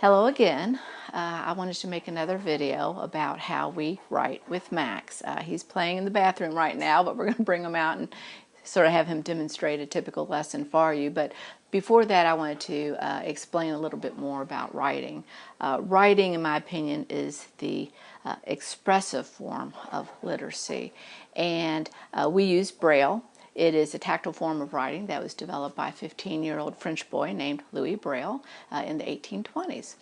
Hello again. I wanted to make another video about how we write with Max. He's playing in the bathroom right now, but we're going to bring him out and sort of have him demonstrate a typical lesson for you. But before that, I wanted to explain a little bit more about writing. Writing, in my opinion, is the expressive form of literacy. And we use Braille. It is a tactile form of writing that was developed by a 15-year-old French boy named Louis Braille in the 1820s.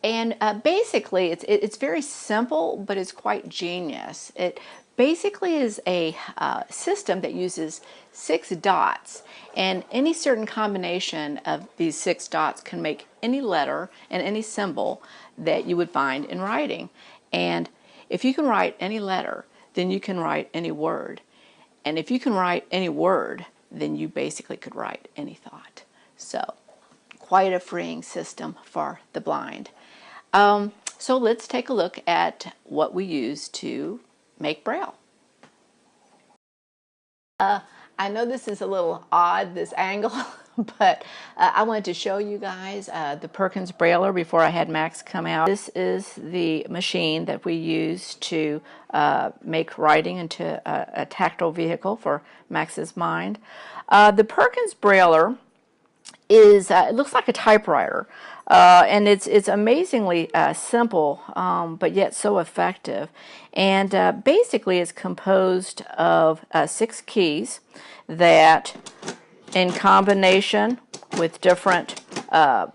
And basically, it's very simple, but it's quite genius. It basically is a system that uses 6 dots, and any certain combination of these 6 dots can make any letter and any symbol that you would find in writing. And if you can write any letter, then you can write any word. And if you can write any word, then you basically could write any thought. So, quite a freeing system for the blind. So let's take a look at what we use to make Braille. I know this is a little odd, this angle, but I wanted to show you guys the Perkins Brailler before I had Max come out. This is the machine that we use to make writing into a tactile vehicle for Max's mind. The Perkins Brailler is, it looks like a typewriter, and it's amazingly simple, but yet so effective. And basically it's composed of 6 keys that, in combination with different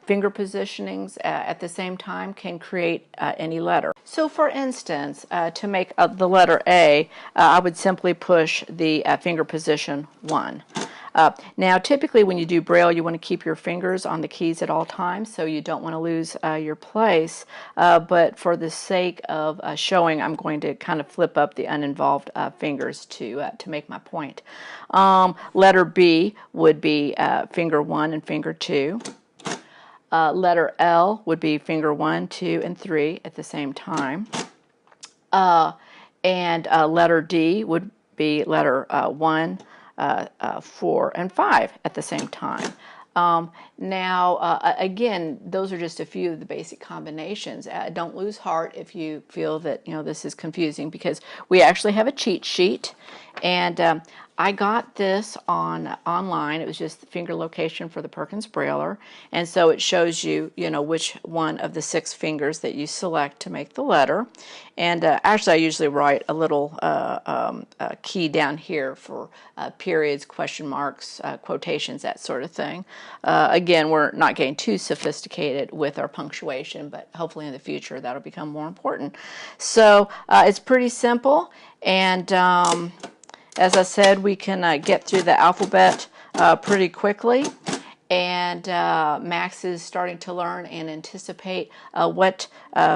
finger positionings at the same time, can create any letter. So for instance, to make the letter A, I would simply push the finger position 1. Now typically when you do Braille, you want to keep your fingers on the keys at all times, so you don't want to lose your place, but for the sake of showing, I'm going to kind of flip up the uninvolved fingers to make my point. Letter B would be finger 1 and finger 2. Letter L would be finger 1, 2, and 3 at the same time. And letter D would be letter 1, 4, and 5 at the same time. Again, those are just a few of the basic combinations. Don't lose heart if you feel that this is confusing, because we actually have a cheat sheet, and I got this online. It was just the finger location for the Perkins Brailler, and so it shows you, which one of the 6 fingers that you select to make the letter. And actually, I usually write a little key down here for periods, question marks, quotations, that sort of thing. Again, we're not getting too sophisticated with our punctuation, but hopefully in the future that'll become more important. So it's pretty simple, and as I said, we can get through the alphabet pretty quickly, and Max is starting to learn and anticipate what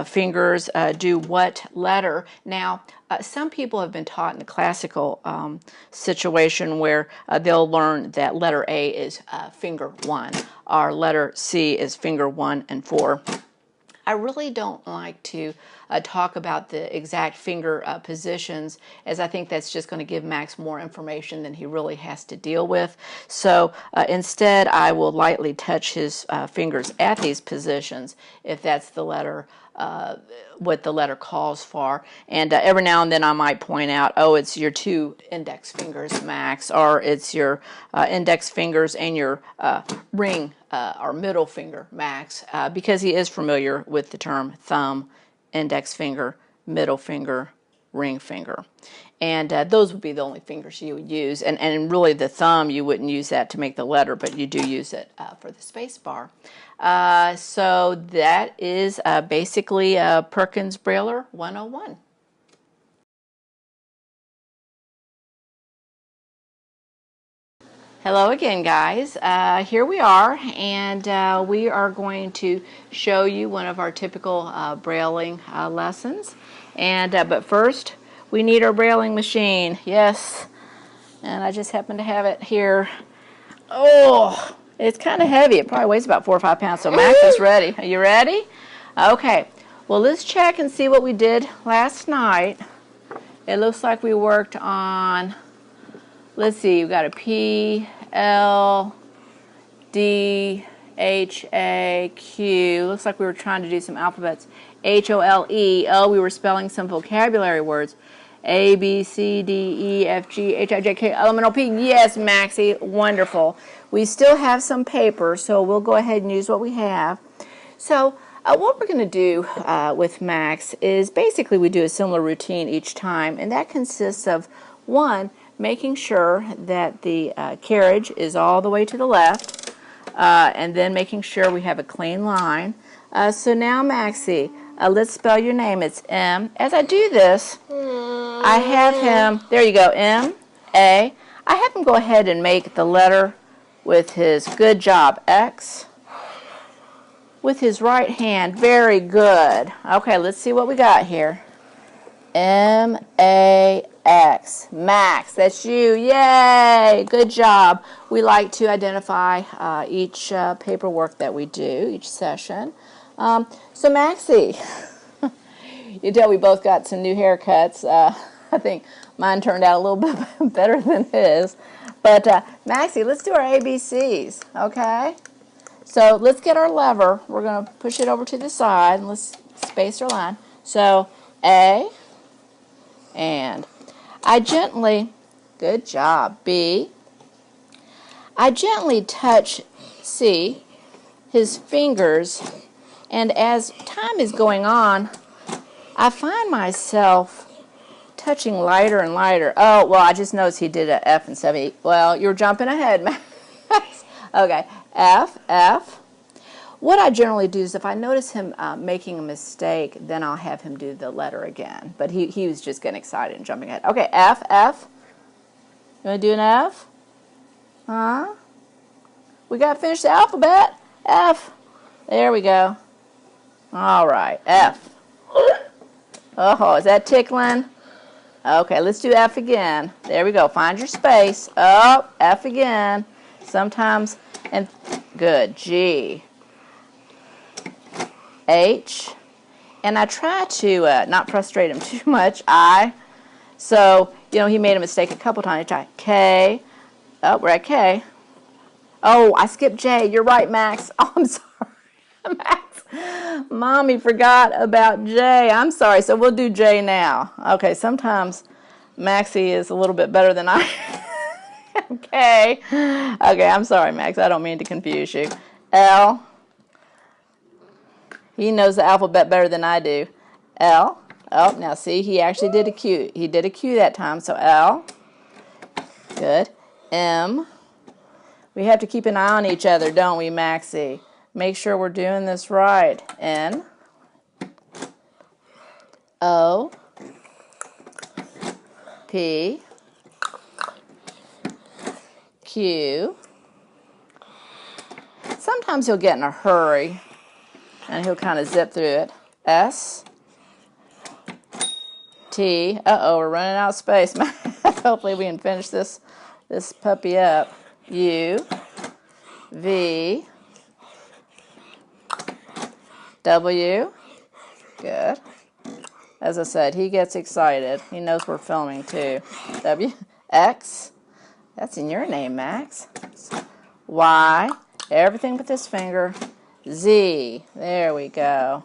fingers do what letter. Now, some people have been taught in the classical situation where they'll learn that letter A is finger 1, or letter C is finger 1 and 4. I really don't like to talk about the exact finger positions, as I think that's just going to give Max more information than he really has to deal with. So instead, I will lightly touch his fingers at these positions if that's the letter, what the letter calls for. And every now and then I might point out, oh, it's your 2 index fingers, Max, or it's your index fingers and your ring or middle finger, Max, because he is familiar with the term thumb, index finger, middle finger, ring finger. And those would be the only fingers you would use. And really the thumb, you wouldn't use that to make the letter, but you do use it for the space bar. So that is basically Perkins Brailler 101. Hello again, guys. Here we are, and we are going to show you one of our typical Brailing lessons. And but first, we need our Brailing machine. Yes, and I just happen to have it here. Oh, it's kind of heavy. It probably weighs about 4 or 5 pounds. So Max is ready. Are you ready? Okay. Well, let's check and see what we did last night. It looks like we worked on. Let's see, we've got a P, L, D, H-A-Q. Looks like we were trying to do some alphabets. H-O-L-E. Oh, we were spelling some vocabulary words. A, B, C, D, E, F, G, H, I, J, K, L, M, N, O, P. Yes, Maxie. Wonderful. We still have some paper, so we'll go ahead and use what we have. So what we're going to do with Max is basically we do a similar routine each time, and that consists of, one, making sure that the carriage is all the way to the left, and then making sure we have a clean line. So now, Maxie, let's spell your name. It's M. As I do this, I have him, there you go, M-A. I have him go ahead and make the letter with his, good job, X. With his right hand, very good. Okay, let's see what we got here. M-A-X, Max, that's you, yay, good job. We like to identify each paperwork that we do, each session. So Maxie, you tell we both got some new haircuts. I think mine turned out a little bit better than his. But Maxie, let's do our ABCs, okay? So let's get our lever. We're going to push it over to the side, and let's space our line. So A, and I gently, good job, B. I gently touch C, his fingers, and as time is going on, I find myself touching lighter and lighter. Oh, well, I just noticed he did an F instead of E. Well, you're jumping ahead, Max. Okay, F, F. What I generally do is if I notice him making a mistake, then I'll have him do the letter again. But he was just getting excited and jumping ahead. Okay, F, F. You want to do an F? Huh? We got to finish the alphabet. F. There we go. All right, F. Oh, is that tickling? Okay, let's do F again. There we go. Find your space. Oh, F again. Sometimes, and good. G. H. And I try to not frustrate him too much. I. So, you know, he made a mistake a couple times. I try K. Oh, we're at K. Oh, I skipped J. You're right, Max. Oh, I'm sorry. Max. Mommy forgot about J. I'm sorry. So we'll do J now. Okay, sometimes Maxie is a little bit better than I am. Okay. Okay, I'm sorry, Max. I don't mean to confuse you. L. He knows the alphabet better than I do. L. Oh, now see, he actually did a Q. He did a Q that time, so L. Good. M. We have to keep an eye on each other, don't we, Maxie? Make sure we're doing this right. N. O. P. Q. Sometimes he'll get in a hurry, and he'll kind of zip through it. S. T. Uh-oh, we're running out of space. Hopefully we can finish this puppy up. U. V. W. Good. As I said, he gets excited. He knows we're filming too. W. X. That's in your name, Max. Y. Everything but this finger. Z. There we go.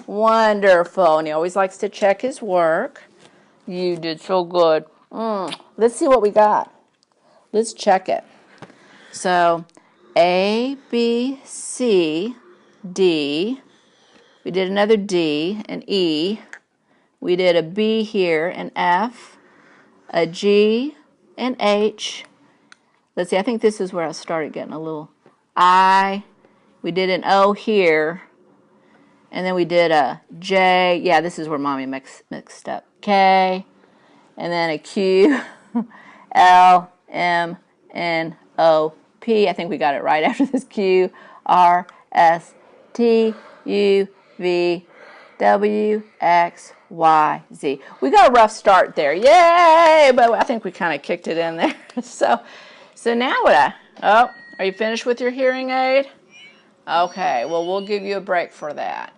Wonderful. And he always likes to check his work. You did so good. Let's see what we got. Let's check it. So, A, B, C, D. We did another D, an E. We did a B here, an F, a G, an H. Let's see, I think this is where I started getting a little I. We did an O here. And then we did a J. Yeah, this is where Mommy mixed up. K. And then a Q. L, M, N, O, P. I think we got it right after this. Q, R, S, T, U, V, W, X, Y, Z. We got a rough start there. Yay! But I think we kind of kicked it in there. So now what oh, are you finished with your hearing aid? Okay, well, we'll give you a break for that.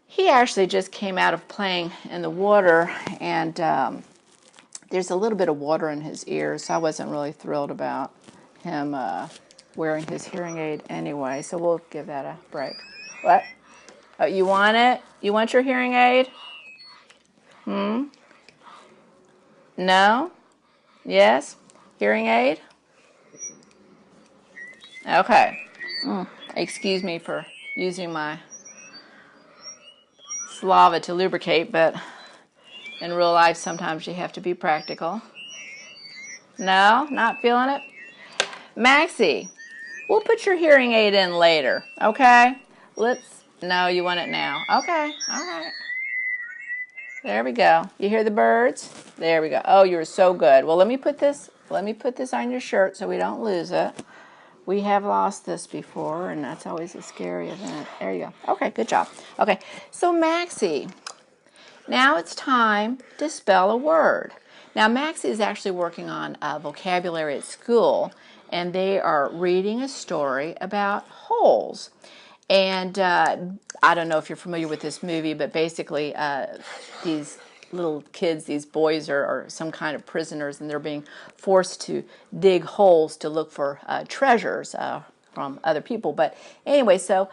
He actually just came out of playing in the water, and there's a little bit of water in his ears, so I wasn't really thrilled about him wearing his hearing aid anyway, so we'll give that a break. What? Oh, you want it? You want your hearing aid? No? Yes? Hearing aid? Okay. Excuse me for using my Slava to lubricate, but in real life sometimes you have to be practical. No? Not feeling it? Maxie, we'll put your hearing aid in later, okay? No, you want it now. Okay, all right. There we go. You hear the birds? There we go. Oh, you're so good. Well, let me put this on your shirt so we don't lose it. We have lost this before, and that's always a scary event. There you go. Okay, good job. Okay, so Maxie, now it's time to spell a word. Now, Maxie is actually working on vocabulary at school, and they are reading a story about holes. And I don't know if you're familiar with this movie, but basically these little kids, these boys are some kind of prisoners, and they're being forced to dig holes to look for treasures from other people. But anyway, so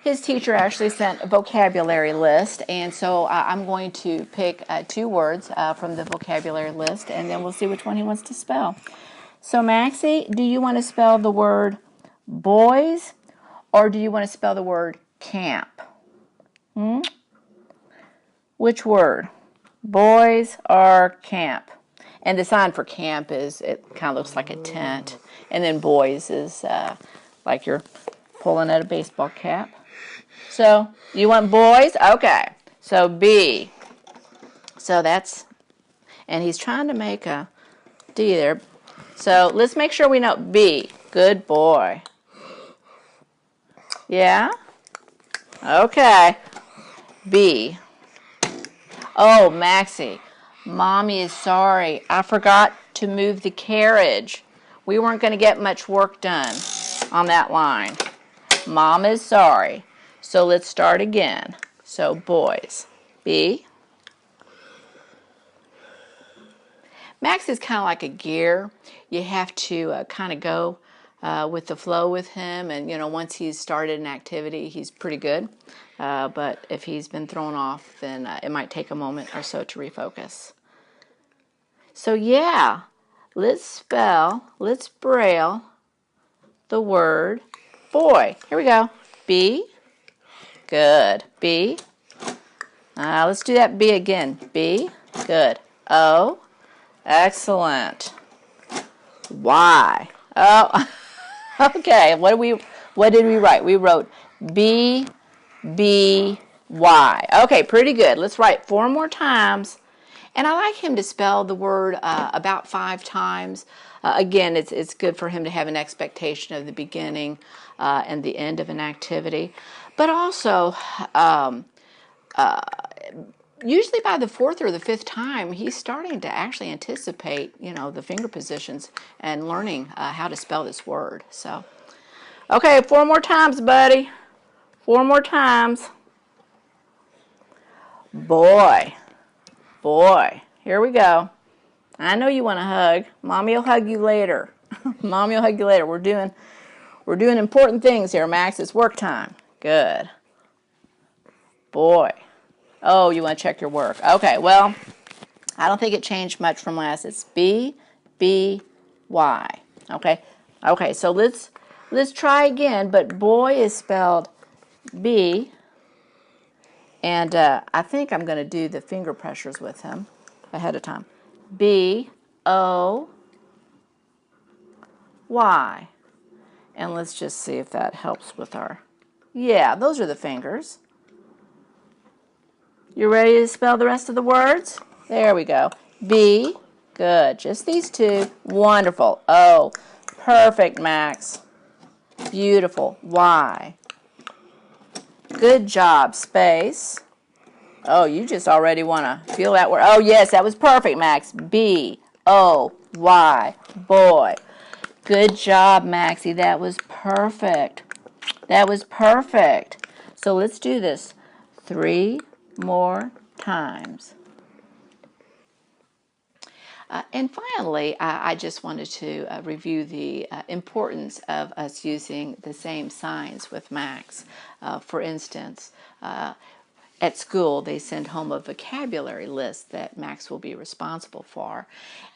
his teacher actually sent a vocabulary list, and so I'm going to pick 2 words from the vocabulary list, and then we'll see which one he wants to spell. So Maxie, do you want to spell the word boys, or do you want to spell the word camp? Which word? Boys or camp? And the sign for camp is, it kind of looks like a tent. And then boys is like you're pulling at a baseball cap. So, you want boys? Okay. So, B. So, that's, and he's trying to make a D there. So, let's make sure we know B. Good boy. Yeah? Okay. B. Oh, Maxie, Mommy is sorry. I forgot to move the carriage. We weren't going to get much work done on that line. Mom is sorry. So let's start again. So boys. B. Max is kind of like a gear. You have to kind of go with the flow with him, and once he's started an activity, he's pretty good. But if he's been thrown off, then it might take a moment or so to refocus. So yeah, let's Braille the word boy. Here we go. B. Good. B. Let's do that B again. B. Good. O. Excellent. Y. Oh, okay. What did we write? We wrote B, B, Y. Okay, pretty good. Let's write 4 more times. And I like him to spell the word about 5 times. Again, it's good for him to have an expectation of the beginning and the end of an activity. But also, usually by the 4th or the 5th time, he's starting to actually anticipate, the finger positions and learning how to spell this word. So, okay, 4 more times, buddy. 4 more times. Boy. Boy. Here we go. I know you want a hug. Mommy will hug you later. Mommy will hug you later. We're doing important things here, Max. It's work time. Good. Boy. Oh, you want to check your work. Okay, well, I don't think it changed much from last. It's B, B, Y. Okay? Okay, so let's try again, but boy is spelled B, and I think I'm going to do the finger pressures with him ahead of time. B, O, Y. And let's just see if that helps with our... Yeah, those are the fingers. You ready to spell the rest of the words? There we go. B, good. Just these 2. Wonderful. O, perfect, Max. Beautiful. Y. Good job, space. Oh, you just already want to feel that word. Oh, yes, that was perfect, Max. B, O, Y. Boy. Good job, Maxie. That was perfect. That was perfect. So let's do this 3 more times. And finally, I just wanted to review the importance of us using the same signs with Max. For instance, at school, they send home a vocabulary list that Max will be responsible for,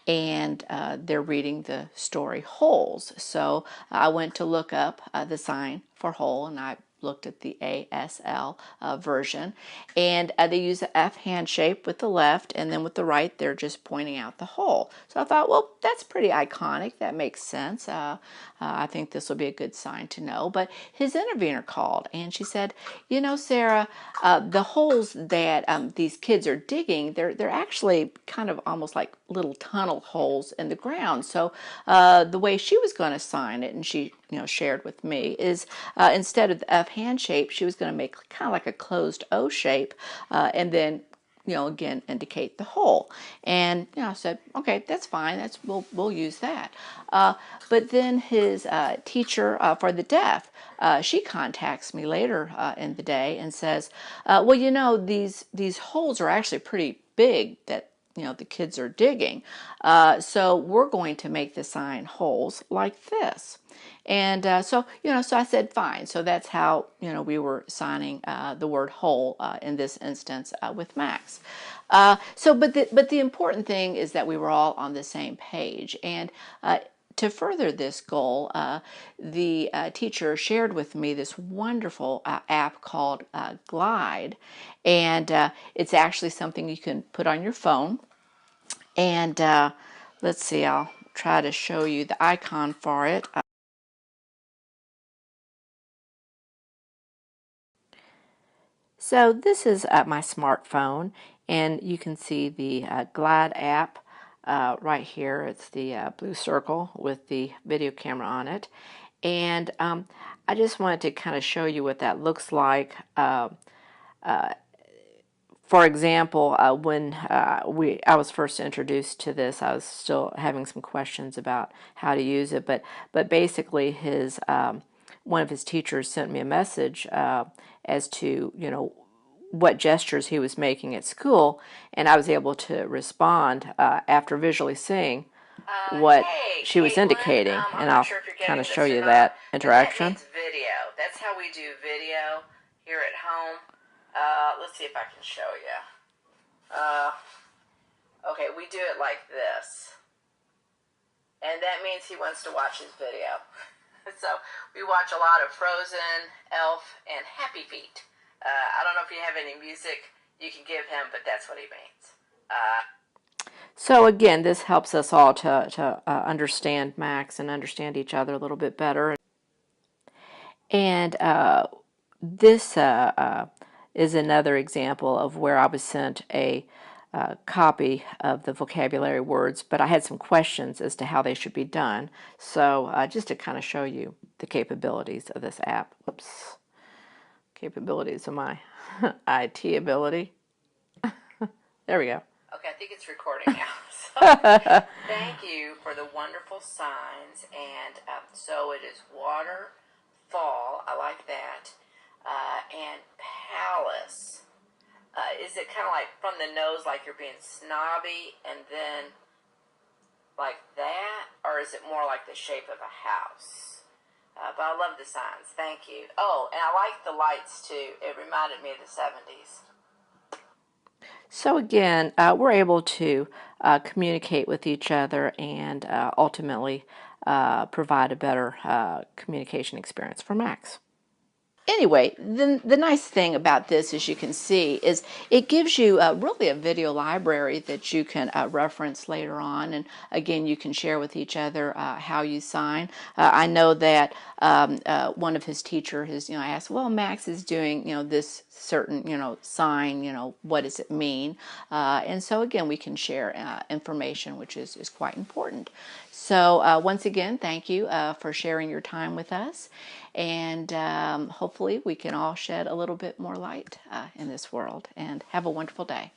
and they're reading the story Holes. So I went to look up the sign for hole, and I looked at the ASL version, and they use a F hand shape with the left, and then with the right they're just pointing out the hole. So I thought, well, that's pretty iconic, that makes sense. I think this will be a good sign to know. But his intervener called, and she said, you know, Sarah, the holes that these kids are digging, they're actually kind of almost like little tunnel holes in the ground. So the way she was going to sign it, and she shared with me, is instead of the F hand shape, she was going to make kind of like a closed O shape, and then again indicate the hole. And I said, okay, that's fine. We'll use that. But then his teacher for the deaf, she contacts me later in the day and says, well, these holes are actually pretty big that the kids are digging. So we're going to make the sign holes like this. And so I said, fine. So that's how, we were signing the word hole in this instance with Max. But the important thing is that we were all on the same page. And to further this goal, the teacher shared with me this wonderful app called Glide. And it's actually something you can put on your phone. And let's see, I'll try to show you the icon for it. So this is my smartphone, and you can see the Glide app right here. It's the blue circle with the video camera on it. And I just wanted to kind of show you what that looks like. For example, when I was first introduced to this, I was still having some questions about how to use it. But basically, one of his teachers sent me a message as to what gestures he was making at school, and I was able to respond after visually seeing what she was indicating, and I'll kind of show you that interaction. That means video. That's how we do video here at home. Let's see if I can show you. Okay, we do it like this. And that means he wants to watch his video. So we watch a lot of Frozen, Elf, and Happy Feet. I don't know if you have any music you can give him, but that's what he means. So again, this helps us all to understand Max and understand each other a little bit better. And this is another example of where I was sent a copy of the vocabulary words, but I had some questions as to how they should be done. So just to kind of show you the capabilities of this app. Whoops. Capabilities of my IT ability. There we go. Okay, I think it's recording now. So, thank you for the wonderful signs. And so it is water, fall, I like that, and palace. Is it kind of like from the nose, like you're being snobby, and then like that? Or is it more like the shape of a house? But I love the signs. Thank you. Oh, and I like the lights too. It reminded me of the 70s. So again, we're able to communicate with each other and ultimately provide a better communication experience for Max. Anyway, the nice thing about this, as you can see, is it gives you really a video library that you can reference later on. And again, you can share with each other how you sign. I know that one of his teachers, I asked, well, Max is doing, this certain, sign, what does it mean? And so again, we can share information, which is quite important. So once again, thank you for sharing your time with us. And hopefully we can all shed a little bit more light in this world. And have a wonderful day.